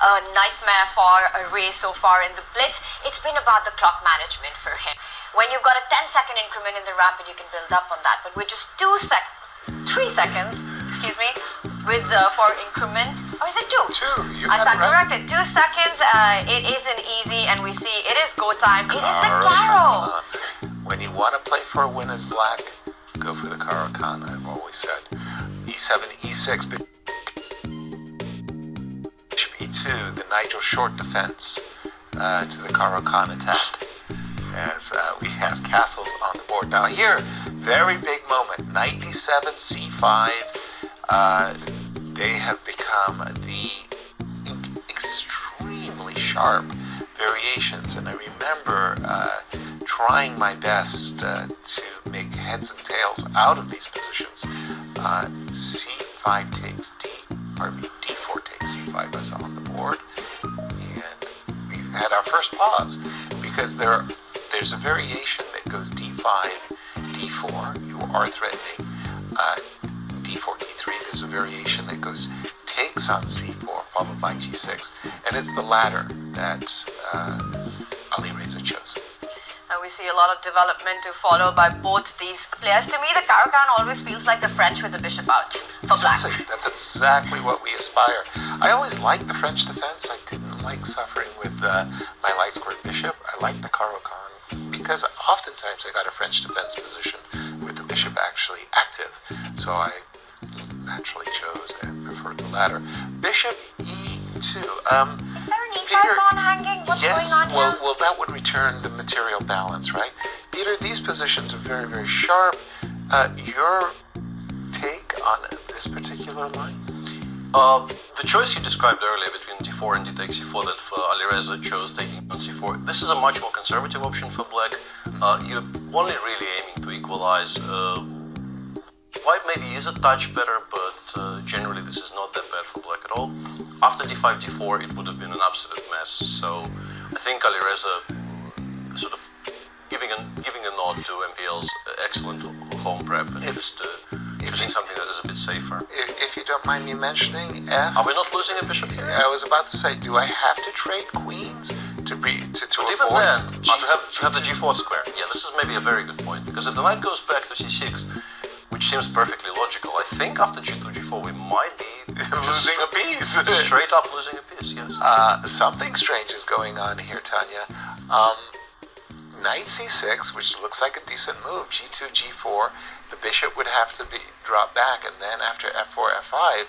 a nightmare for a race so far in the Blitz. It's been about the clock management for him. When you've got a 10-second increment in the Rapid, you can build up on that. But with just 3 seconds, with for increment, or is it 2? 2. I stand corrected. 2 seconds. It isn't easy, and we see it is go time. It is the Caro. When you want to play for a win as black, go for the Caro Kann, I've always said. E7, E6, Bishop E2, the Nigel short defense to the Caro Kann attack. As we have castles on the board. Now here, very big moment, Knight D7, C5. They have become the extremely sharp variations, and I remember trying my best to make heads and tails out of these positions. C5 takes D4 takes C5 as on the board, and we've had our first pause because there's a variation that goes D5, D4, you are threatening, D4, D3, there's a variation that goes takes on C4 followed by G6, and it's the latter that Alireza chose. And we see a lot of development to follow by both these players. To me, the Caro Kann always feels like the French with the bishop out for black. That's exactly what we aspire. I always liked the French defense. I didn't like suffering with my light squared bishop. I liked the Caro Kann because oftentimes I got a French defense position with the bishop actually active. So I naturally chose and preferred the latter. Bishop E2. Is there an E5 pawn hanging? What's going on here? Well, that would return the material balance, right? Peter, these positions are very, very sharp. Your take on this particular line? The choice you described earlier between d4 and d takes c4 that Alireza chose taking on c4, this is a much more conservative option for black. You're only really aiming to equalize. White maybe is a touch better, but generally this is not that bad for black at all. After d5, d4, it would have been an absolute mess. So I think Alireza sort of giving a nod to MVL's excellent home prep and just choosing something that is a bit safer. If you don't mind me mentioning, F. Are we not losing a bishop here? I was about to say, do I have to trade queens to avoid even then, to have the g4 square? Yeah, this is maybe a very good point, because if the knight goes back to c6, which seems perfectly logical, I think after g2, g4 we might be losing a piece. Straight up losing a piece, yes. Something strange is going on here, Tanya. Knight c6, which looks like a decent move, g2, g4, the bishop would have to be dropped back, and then after f4, f5,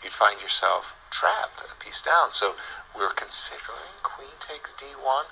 you'd find yourself trapped, a piece down. So we're considering queen takes d1.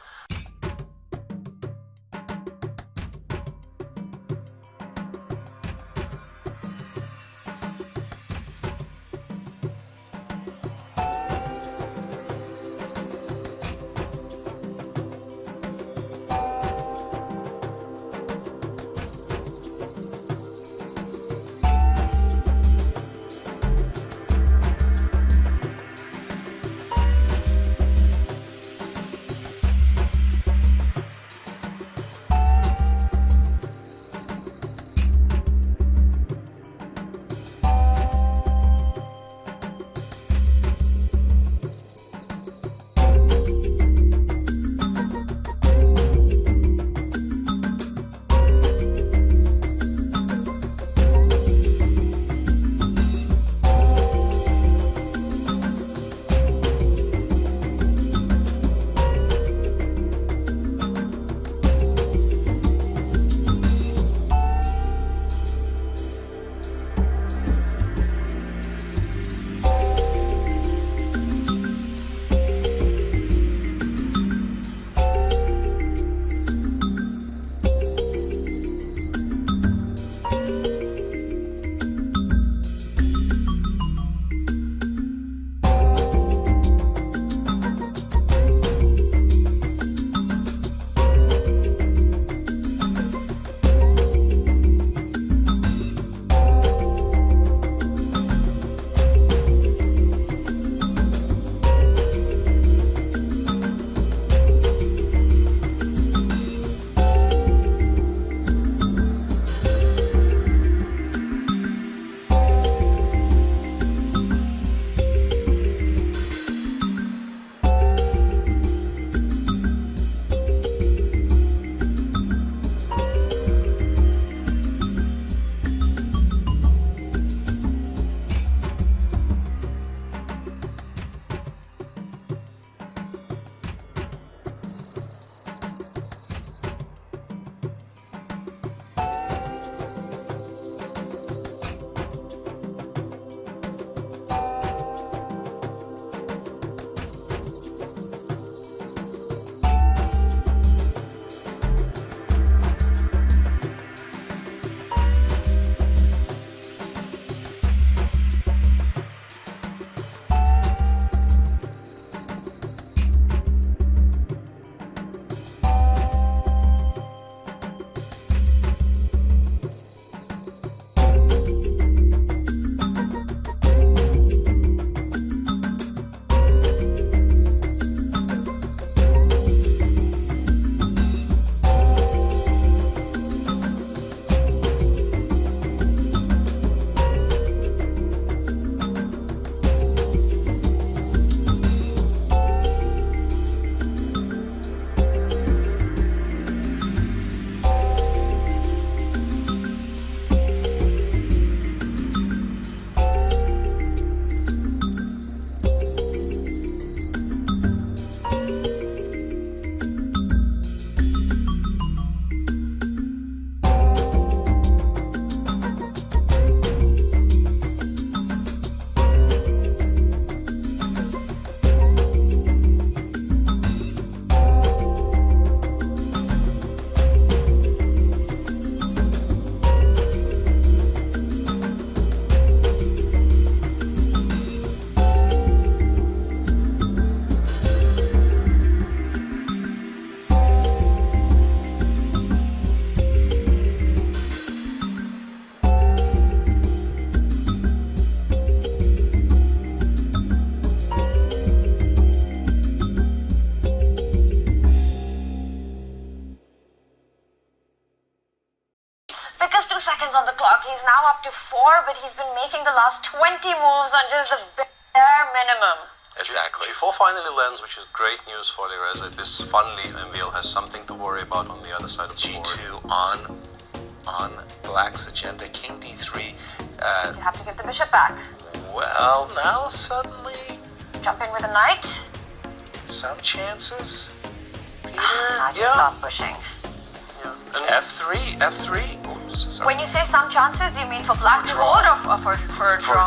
but he's been making the last 20 moves on just the bare minimum. Exactly. G4 finally lands, which is great news for Alireza. This finally MVL has something to worry about on the other side of the board. G2 on Black's agenda. King D3. You have to give the bishop back. Well, now suddenly Jump in with a knight. some chances. Peter, I just stop pushing. Yeah. And F3. Oops, sorry. When you say some chances, do you mean for black to Draw. hold or for a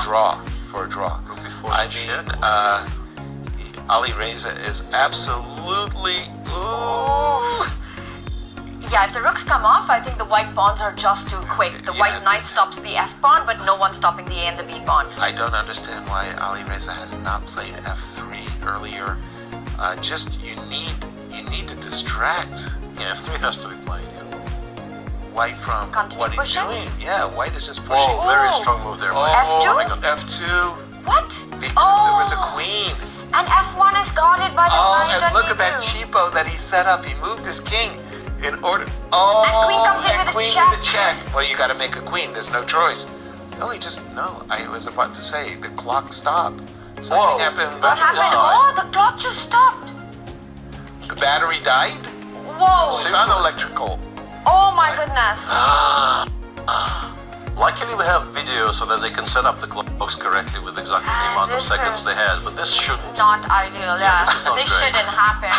draw? For a draw. before I the mean, check. Alireza is absolutely. Ooh. Yeah, if the rooks come off, I think the white pawns are just too quick. The Yeah. white knight stops the F pawn, but no one stopping the A and the B pawn. I don't understand why Alireza has not played F3 earlier. You need to distract Yeah, F3 has to be played. White from Continue what he's pushing? doing. Yeah, White is just pushing. Oh, very Ooh. strong move there. Oh, F2? my God. F2 What? because there was a queen. And F1 is guarded by the Oh, knight and on look at E2. that cheapo that he set up. He moved his king in order. Oh, And queen comes in and with a queen check. with a check. Well, you got to make a queen. There's no choice. No. I was about to say the clock stopped. Something Whoa. happened. What happened? Oh, the clock just stopped. The battery died. Whoa. It's unelectrical. Oh my goodness. Luckily, we have video so that they can set up the clocks correctly with exactly the amount of This seconds is they had. But this shouldn't. Not ideal, yeah. this is not This great. shouldn't happen.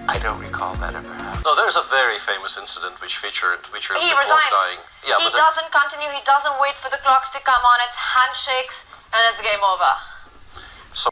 I don't recall that ever happening. No, there's a very famous incident which featured He the clock resigns. dying. Yeah, He but doesn't continue. He doesn't wait for the clocks to come on. It's handshakes and it's game over.